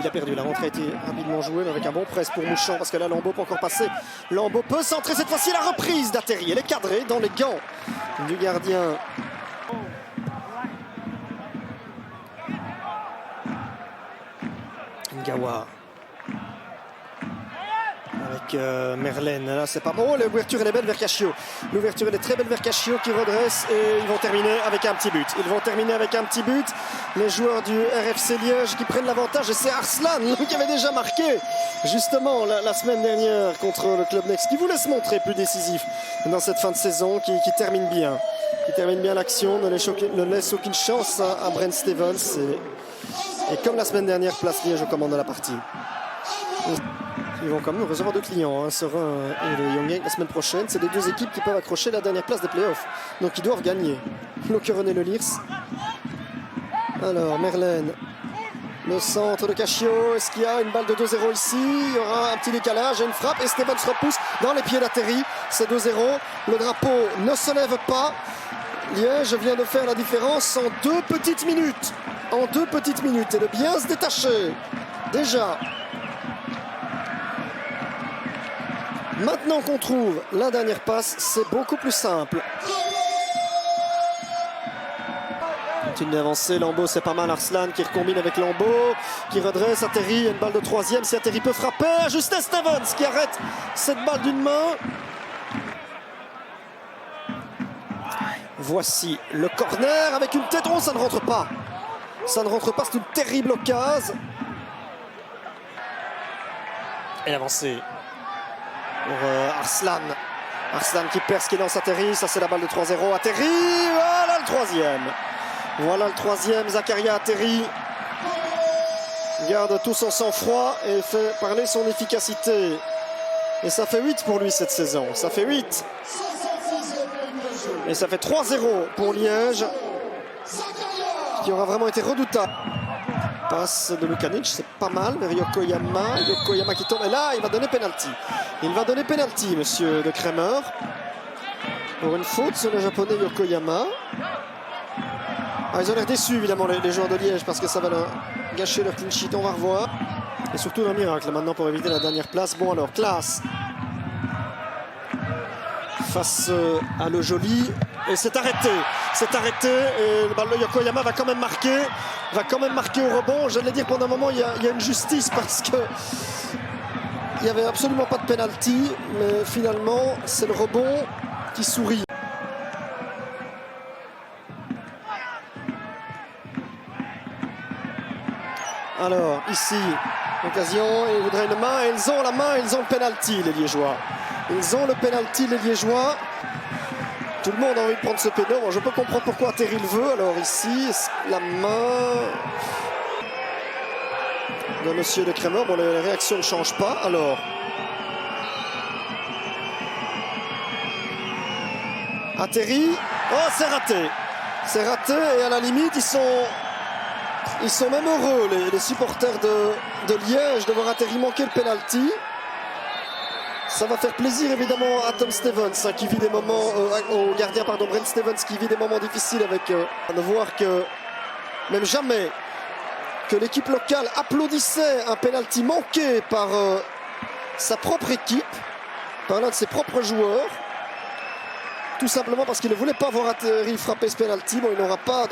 Il a perdu. La rentrée a été rapidement jouée, mais avec un bon press pour Mouchon, parce que là, Lambeau peut encore passer. Lambeau peut centrer cette fois-ci. La reprise d'Atterri. Elle est cadrée dans les gants du gardien. Ngawa. Avec Merlène, là c'est pas bon, l'ouverture elle est belle vers Cachio. L'ouverture elle est très belle vers Cachio qui redresse et ils vont terminer avec un petit but. Les joueurs du RFC Liège qui prennent l'avantage et c'est Arslan qui avait déjà marqué justement la semaine dernière contre le Club Next, qui voulait se montrer plus décisif dans cette fin de saison, qui termine bien. L'action, ne laisse aucune chance à Brent Stevens et comme la semaine dernière, Place Liège aux commandes de la partie. Ils vont quand même recevoir 2 clients, Serein et le Young Gang la semaine prochaine. C'est les 2 équipes qui peuvent accrocher la dernière place des playoffs. Donc ils doivent gagner. Lokeren et le Lirs. Alors Merlène, le centre de Cachio. Est-ce qu'il y a une balle de 2-0 ici? Il y aura un petit décalage et une frappe. Et Stevens repousse dans les pieds d'Atterri. C'est 2-0. Le drapeau ne se lève pas. Liège vient de faire la différence en 2 petites minutes. Et de bien se détacher. Déjà. Maintenant qu'on trouve la dernière passe, c'est beaucoup plus simple. Continue d'avancer, Lambeau c'est pas mal, Arslan qui recombine avec Lambeau, qui redresse, Atterri, une balle de 3e, si Atterri peut frapper, ajusté Stevens qui arrête cette balle d'une main. Voici le corner avec une tête, ça ne rentre pas. C'est une terrible occasion. Et l'avancée pour Arslan. Arslan qui perce, qui lance Atterri. Ça, c'est la balle de 3-0. Atterri, voilà le troisième. Zakaria Atterri garde tout son sang-froid et fait parler son efficacité. Et ça fait 8 pour lui cette saison. Ça fait 8. Et ça fait 3-0 pour Liège, qui aura vraiment été redoutable. Passe de Lukanic, c'est pas mal vers Yokoyama qui tombe, et là il va donner penalty, monsieur de Kremer, pour une faute sur le japonais Yokoyama. Ils ont l'air déçus évidemment les joueurs de Liège, parce que ça va leur gâcher leur clean sheet. On va revoir, et surtout un miracle maintenant pour éviter la dernière place. Bon alors, Classe face à Le Joli, et c'est arrêté, et le ballon de Yokoyama va quand même marquer au rebond. J'allais dire pendant un moment il y a une justice, parce que il n'y avait absolument pas de penalty, mais finalement c'est le rebond qui sourit. Alors ici, occasion, et ils voudraient une main, et ils ont la main, ils ont le penalty les Liégeois. Tout le monde a envie de prendre ce péno. Bon, je peux comprendre pourquoi Atterri le veut. Alors ici, la main de monsieur de Kremer. Bon, les réactions ne changent pas. Alors, Atterri. Oh, c'est raté. Et à la limite, ils sont même heureux, les supporters de Liège, de voir Atterri manquer le penalty. Ça va faire plaisir évidemment à Tom Stevens, qui vit des moments, au gardien Brent Stevens, qui vit des moments difficiles, avec de voir que même jamais que l'équipe locale applaudissait un penalty manqué par sa propre équipe, par l'un de ses propres joueurs, tout simplement parce qu'il ne voulait pas voir Atterri frapper ce penalty. Bon, il n'aura pas